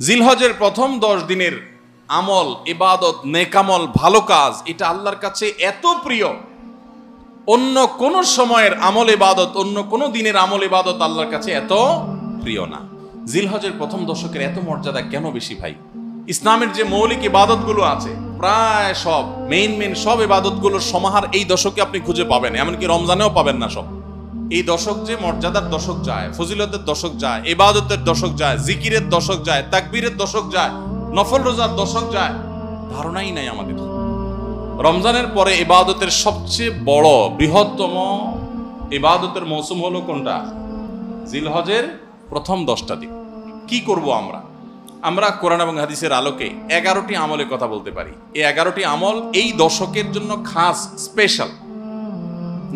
জিলহজের প্রথম 10 দিনের আমল, ইবাদত, নেকামল, ভালো কাজ, এটা আল্লাহর কাছে এত প্রিয়, অন্য কোন সময়ের আমল ইবাদত, অন্য কোন দিনের আমল ইবাদত আল্লাহর কাছে এত প্রিয় না। জিলহজের প্রথম দশকের এত মর্যাদা কেন বেশি ভাই? ইসলামের যে মৌলিক ইবাদতগুলো আছে প্রায় সব মেইন সব ইবাদতগুলোর সমাহার এই দশকে আপনি খুঁজে পাবেন, এমনকি রমজানেও পাবেন না সব। এই দশক যে মর্যাদার দশক যায়, ফজিলতের দশক যায়, ইবাদতের দশক যায়, জিকিরের দশক যায়, তাকবীরের দশক যায়, নফল রোজার দশক যায়, ধারণাই নাই আমাদের। রমজানের পরে ইবাদতের সবচেয়ে বড় বৃহত্তম ইবাদতের মৌসুম হলো কোনটা? জিলহজের প্রথম 10টা দিন। কি করব আমরা কোরআন এবং হাদিসের আলোকে 11টি আমলের কথা বলতে পারি। এই 11টি আমল এই দশকের জন্য খাস, স্পেশাল।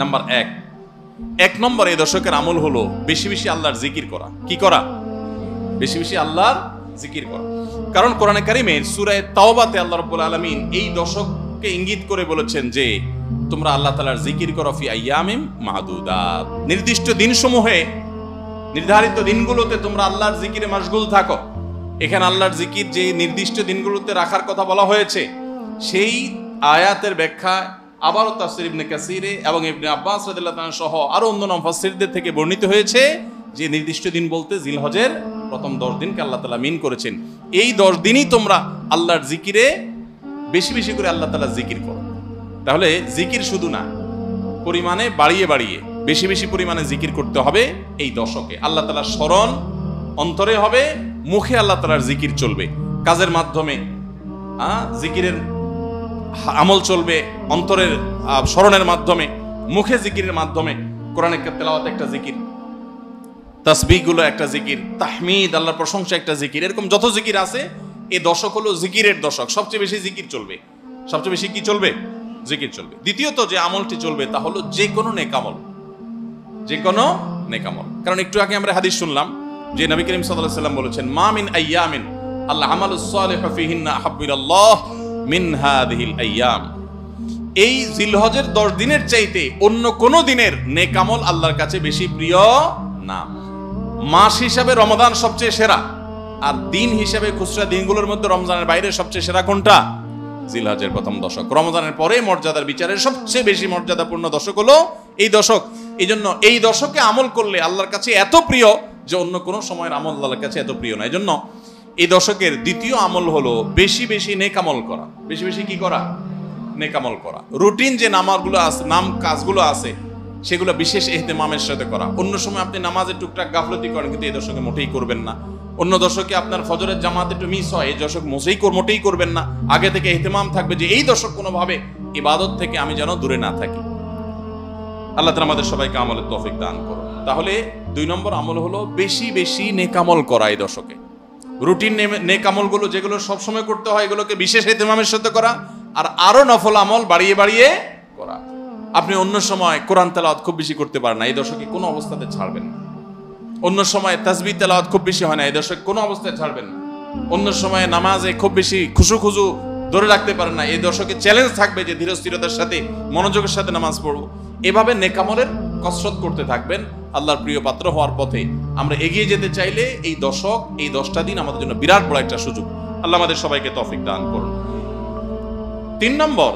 নাম্বার 1 নম্বর এই দশকের আমল হলো বেশি বেশি আল্লাহর জিকির করা। কি করা? বেশি বেশি আল্লাহর জিকির করা। কারণ কোরআনে কারিমের সূরা তাওবাতে আল্লাহ রাব্বুল আলামিন এই দশককে ইঙ্গিত করে বলেছেন যে তোমরা আল্লাহ তাআলার জিকির করো ফি আইয়ামিম মাদুদাত, নির্দিষ্ট দিনসমূহে, নির্ধারিত দিনগুলোতে তোমরা আল্লাহর জিকিরে মাশগুল থাকো। এখানে আল্লাহর জিকির যে নির্দিষ্ট দিনগুলোতে রাখার কথা বলা হয়েছে, সেই আয়াতের ব্যাখ্যা আবারও তাফসীর ইবনে কাসিরে এবং ইবনে আব্বাস রাদিয়াল্লাহু তাআলা সহ আরো অন্যান্য মুফাসসিরদের থেকে বর্ণিত হয়েছে যে নির্দিষ্ট দিন বলতে জিলহজের প্রথম 10 দিনকে আল্লাহ তাআলা মিন করেছেন। এই 10 দিনই তোমরা আল্লাহর জিকিরে বেশি বেশি করে আল্লাহ তাআলা জিকির করো। তাহলে জিকির শুধু না, পরিমাণে বাড়িয়ে বাড়িয়ে বেশি বেশি পরিমাণে জিকির করতে হবে এই দশকে। আল্লাহ তাআলার স্মরণ অন্তরে হবে, মুখে আল্লাহ তাআলার জিকির চলবে, কাজের মাধ্যমে জিকিরের আমল চলবে, অন্তরের স্মরণের মাধ্যমে, মুখে জিকিরের মাধ্যমে। কোরআনের তেলাওয়াত একটা জিকির, তাসবিহগুলো একটা জিকির, তাহমিদ আল্লাহর প্রশংসা একটা জিকির। এরকম যত জিকির আছে, এই দশক হলো জিকিরের দশক। সবচেয়ে বেশি জিকির চলবে। সবচেয়ে বেশি কি চলবে? জিকির চলবে। দ্বিতীয়ত যে আমলটি চলবে তা হলো যে কোনো নেকামল, যে কোনো নেকামল। কারণ একটু আগে আমরা হাদিস শুনলাম যে নবী করিম সাল্লাল্লাহু আলাইহি ওয়াসাল্লাম বলেছেন, মা মিন আইয়ামিন আল আমালুস সালিহু ফিহিন্না আহাব্বু ইলাল্লাহ মিন হাযিহিল আইয়াম। এই জিলহজের 10 দিনের চাইতে অন্য কোন দিনের নেকামল আল্লাহর কাছে বেশি প্রিয় না। মাস হিসাবে রমাদান সবচেয়ে সেরা, আর দিন হিসাবে খুচরা দিনগুলোর মধ্যে রমজানের বাইরে সবচেয়ে সেরা কোনটা? জিলহজের প্রথম দশক। রমজানের পরে মর্যাদার বিচারে সবচেয়ে বেশি মর্যাদাপূর্ণ দশক হলো এই দশক। এই জন্য এই দশকে আমল করলে আল্লাহর কাছে এত প্রিয় যে অন্য কোনো সময়ের আমল আল্লাহর কাছে এত প্রিয় না। এই জন্য এই দশকের দ্বিতীয় আমল হলো বেশি বেশি নেকামল করা। বেশি বেশি কি করা? নেকামল করা। রুটিন যে নামাজগুলো আছে, কাজগুলো আছে, সেগুলো বিশেষ ইহতিমামের সাথে করা। অন্য সময় আপনি নামাজের টুকটাক গাফলতি করেন, কিন্তু এই দশকে মোটেই করবেন না। অন্য দশকে আপনার ফজরের জামাত একটু মিস হয়, এই দশক মোটেই করবেন না। আগে থেকে ইহতিমাম থাকবে যে এই দশক কোনোভাবে ইবাদত থেকে আমি যেন দূরে না থাকি। আল্লাহ তাআলা আমাদের সবাইকে আমলের তৌফিক দান করুন। তাহলে 2 নম্বর আমল হলো বেশি বেশি নেকামল করা এই দশকে। রুটিন নেকামলগুলো যেগুলো সবসময় করতে হয়, এগুলোকে বিশেষ ইহতিমামের সাথে করা, আর আরো নফল আমল বাড়িয়ে বাড়িয়ে করা। আপনি অন্য সময় কোরআন তেলাওয়াত খুব বেশি করতে পারেন না, এই দশকে কোনো অবস্থাতে ছাড়বেন না। অন্য সময় তাসবিহ তেলাওয়াত খুব বেশি হয় না, এই দশকে কোনো অবস্থায় ছাড়বেন না। অন্য সময় নামাজে খুব বেশি খুশু ধরে রাখতে পারেন না, এই দশকে চ্যালেঞ্জ থাকবে যে ধীরস্থিরতার সাথে, মনোযোগের সাথে নামাজ পড়বো। এভাবে নেকামলের কসরত করতে থাকবেন আল্লাহর প্রিয় পাত্র হওয়ার পথে। আমরা এগিয়ে যেতে চাইলে এই দশক, এই 10টা দিন আমাদের জন্য বিরাট বড় একটা সুযোগ। আল্লাহ আমাদের সবাইকে তৌফিক দান করুন। 3 নম্বর,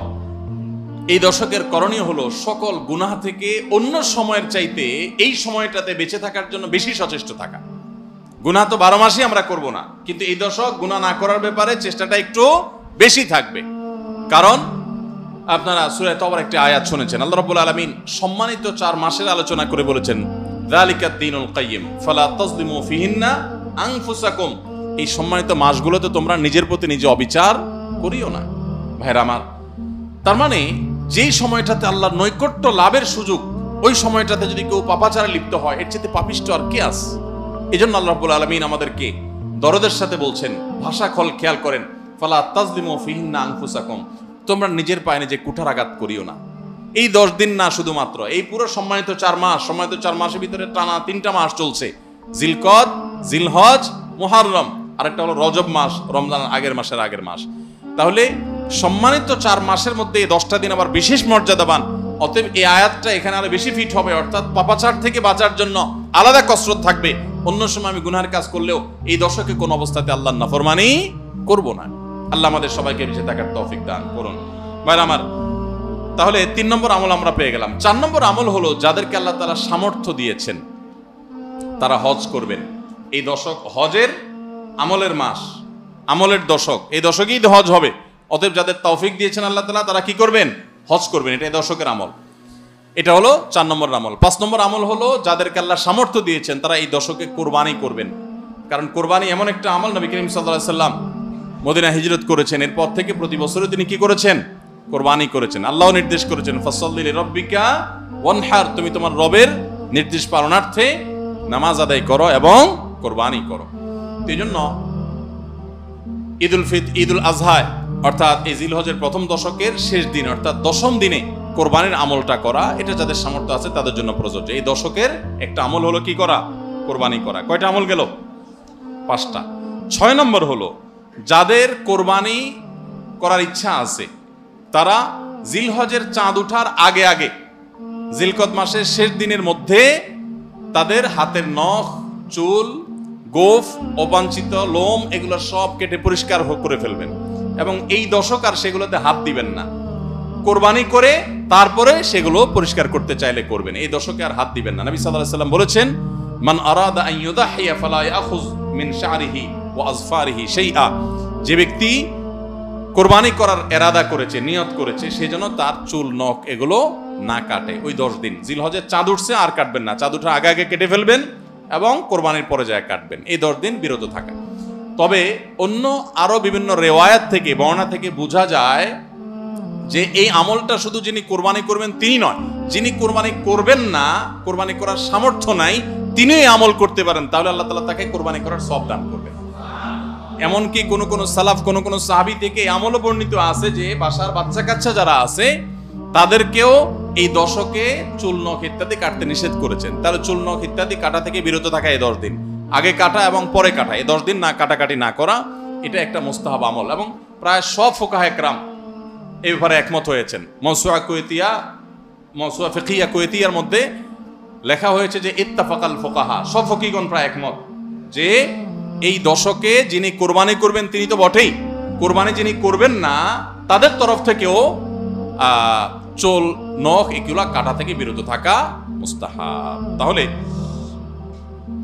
এই দশকের করণীয় হলো সকল গুনাহ থেকে অন্য সময়ের চাইতে এই সময়টাতে বেঁচে থাকার জন্য বেশি সচেষ্ট থাকা। গুনাহ তো 12 মাসই আমরা করব না, কিন্তু এই দশক গুনাহ না করার ব্যাপারে চেষ্টাটা একটু বেশি থাকবে। কারণ আপনারা সূরা তাওবার একটা আয়াত শুনেছেন, আল্লাহ রাব্বুল আলামিন সম্মানিত 4 মাসের আলোচনা করে বলেছেন, যালিকাদ দীনুল কাইয়্যিম ফালা তাজলিমু ফিহিন্না আনফুসাকুম। এই সম্মানিত মাসগুলোতে তোমরা নিজের প্রতি নিজে অবিচার করিও না। ভাইরা আমার, তার মানে যেই সময়টাতে আল্লাহর নৈকট্য লাভের সুযোগ, ওই সময়টাতে যদি কেউ পাপাচারে লিপ্ত হয়, এর চেয়ে পাপিষ্ঠ আর কে আছে? এই জন্য আল্লাহ রাব্বুল আলামিন আমাদেরকে দরদের সাথে বলছেন, ভাষা খেয়াল করেন, ফালা তাজলিমু ফিহিন্না আনফুসাকুম, তোমরা নিজের পায়ে নিজে কুঠারাঘাত করিও না। এই 10 দিন না, শুধুমাত্র এই পুরো সম্মানিত 4 মাস, সম্মানিত 4 মাসের ভিতরে টানা 3টা মাস চলছে, জিলকদ, জিলহজ, মুহররম, আরেকটা হলো রজব মাস, রমজানের আগের মাস। তাহলে সম্মানিত 4 মাসের মধ্যে এই 10টা দিন আবার বিশেষ মর্যাদাবান। অতএব এই আয়াতটা এখানে আরো বেশি ফিট হবে, অর্থাৎ পাপাচার থেকে বাঁচার জন্য আলাদা কসরত থাকবে। অন্য সময় আমি গুনাহের কাজ করলেও এই দশকে কোন অবস্থাতে আল্লাহর নাফরমানি করব না। আল্লাহ আমাদের সবাইকে বেঁচে থাকার তৌফিক দান করুন। ভাই আমার, তাহলে 3 নম্বর আমল আমরা পেয়ে গেলাম। 4 নম্বর আমল হলো যাদেরকে আল্লাহ তাআলা সামর্থ্য দিয়েছেন তারা হজ করবেন। এই দশক হজের আমলের মাস, আমলের দশক, এই দশকেই হজ হবে। অতএব যাদের তৌফিক দিয়েছেন আল্লাহ তাআলা তারা কি করবেন? হজ করবেন। এটা এই দশকের আমল। এটা হলো 4 নম্বর আমল। 5 নম্বর আমল হলো যাদেরকে আল্লাহ সামর্থ্য দিয়েছেন তারা এই দশকে কোরবানি করবেন। কারণ কোরবানি এমন একটা আমল, নবী করিম সাল্লাল্লাহু আলাইহি সাল্লাম মদিনা হিজরত করেছেন, এরপর থেকে প্রতি বছরে তিনি কি করেছেন? কোরবানি করেছেন। আল্লাহ নির্দেশ করেছেন ফাসাল্লি লিরাব্বিকা ওয়ানহার, তুমি তোমার রবের নির্দেশ পালনার্থে নামাজ আদায় করো এবং কোরবানি করো। এই জন্য ঈদুল আজহা অর্থাৎ এই জিলহজের প্রথম দশকের শেষ দিন অর্থাৎ 10ম দিনে কোরবানির আমলটা করা, এটা যাদের সামর্থ্য আছে তাদের জন্য প্রযোজ্য। এই দশকের একটা আমল হলো কি করা? কোরবানি করা। কয়টা আমল গেল? 5টা। 6 নম্বর হলো যাদের কোরবানি করার ইচ্ছা আছে তারা জিলহজের চাঁদ ওঠার আগে আগে জিলকদ মাসের শেষ দিনের মধ্যে তাদের হাতের নখ, চুল, গোফ, অবাঞ্ছিত লোম এগুলো সব কেটে পরিষ্কার করে ফেলবেন এবং এই দশক আর সেগুলোতে হাত দিবেন না। কোরবানি করে তারপরে সেগুলো পরিষ্কার করতে চাইলে করবেন, এই দশকে আর হাত দিবেন না। নবী সাল্লাল্লাহু আলাইহি সাল্লাম বলেছেন, মান আরাদা আন ইউদাহিয়া ফালা ইয়াখুয মিন শা'রিহি ওয়া আযফারিহি শাইআ, যে ব্যক্তি কোরবানি করার এরাদা করেছে, নিয়ত করেছে, সেজন্য তার চুল, নখ এগুলো না কাটে। ওই 10 দিন জিলহজের চাঁদ উঠছে আর কাটবেন না, চাঁদ উঠার আগে আগে কেটে ফেলবেন এবং কোরবানির পরে যায় কাটবেন। এই 10 দিন বিরত থাকা। তবে অন্য আরো বিভিন্ন রেওয়ায়াত থেকে, বর্ণনা থেকে বোঝা যায় যে এই আমলটা শুধু যিনি কোরবানি করবেন তিনি নয়, যিনি কোরবানি করবেন না, কোরবানি করার সামর্থ্য নাই, তিনি এই আমল করতে পারেন, তাহলে আল্লাহ তাআলা তাকে কোরবানি করার সওয়াব দান করবেন। এমনকি কোন কোন সালাফ, কোন কোন সাহাবী থেকে আমলও বর্ণিত আছে যে বাসার বাচ্চা কাচ্চা যারা আছে তাদেরকেও এই দশকে চুল, নখ ইত্যাদি কাটতে নিষেধ করেছেন। তাহলে চুল, নখ ইত্যাদি কাটা থেকে বিরত থাকা এই 10 দিন, আগে কাটা এবং পরে কাটা, এই 10 দিন না কাটাকাটি না করা, এটা একটা মুস্তাহাব আমল। এবং প্রায় সব ফুকাহায়ে কেরাম এই ব্যাপারে একমত হয়েছেন। মাওসুআ ফিকহিয়া কুয়েতিয়ার মধ্যে লেখা হয়েছে যে ইত্তাফাকাল ফুকাহা, সব ফকিহগণ প্রায় একমত যে এই দশকে যিনি কোরবানি করবেন তিনি তো বটেই, কোরবানি যিনি করবেন না তাদের তরফ থেকেও চুল, নখ এগুলা কাটা থেকে বিরত থাকা মুস্তাহাব। তাহলে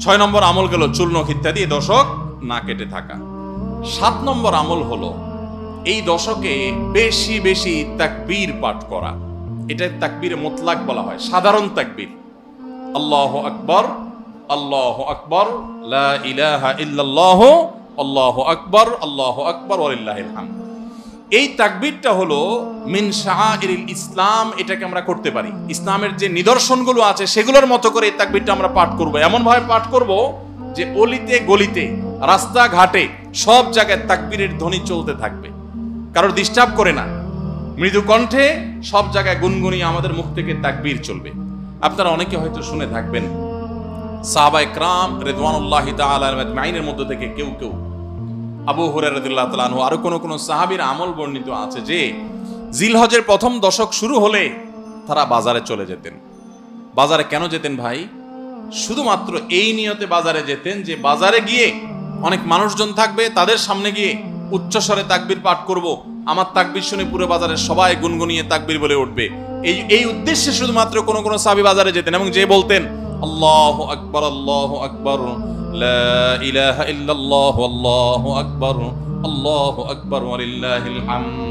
6 নম্বর আমল গেল চুল, নখ ইত্যাদি এই দশক না কেটে থাকা। 7 নম্বর আমল হলো এই দশকে বেশি বেশি তাকবীর পাঠ করা। এটা তাকবীর মুতলাক বলা হয়, সাধারণ তাকবীর। আল্লাহু আকবার, আল্লাহু আকবার, লা ইলাহা ইল্লাল্লাহ, আল্লাহু আকবার, আল্লাহু আকবার ওয়ালিল্লাহিল হামদ। এই তাকবীরটা হলো মিন শাআইরিল ইসলাম, এটাকে আমরা করতে পারি। ইসলামের যে নিদর্শনগুলো আছে সেগুলোর মতো করে এই তাকবীরটা আমরা পাঠ করব। এমন ভাবে পাঠ করব যে অলিতে গলিতে, রাস্তাঘাটে সব জায়গায় তাকবীরের ধ্বনি চলতে থাকবে, কারোর ডিস্টার্ব করে না, মৃদু কণ্ঠে সব জায়গায় গুনগুনিয়ে আমাদের মুখ থেকে তাকবীর চলবে। আপনারা অনেকে হয়তো শুনে থাকবেন সাহাবায়ে কেরাম রিদওয়ানুল্লাহি তাআলা আজমাইনের মধ্য থেকে কেউ কেউ, আবু হুরায়রা রাদিয়াল্লাহু তাআলা আনহু, আরো কোন কোন সাহাবীর আমল বর্ণিত আছে যে জিলহজের প্রথম দশক শুরু হলে তারা বাজারে চলে যেতেন। বাজারে কেন যেতেন ভাই? শুধুমাত্র এই নিয়তে বাজারে যেতেন যে বাজারে গিয়ে অনেক মানুষজন থাকবে, তাদের সামনে গিয়ে উচ্চস্বরে তাকবীর পাঠ করব, আমার তাকবীর শুনে পুরো বাজারের সবাই গুনগুনিয়ে তাকবীর বলে উঠবে। এই উদ্দেশ্যে শুধুমাত্র কোন কোন সাহাবী বাজারে যেতেন এবং যে বলতেন আল্লাহু আকবার, আল্লাহু আকবার, লা ইলাহা ইল্লাল্লাহ, আল্লাহু আকবার, আল্লাহু আকবার ওয়ালিল্লাহিল হামদ।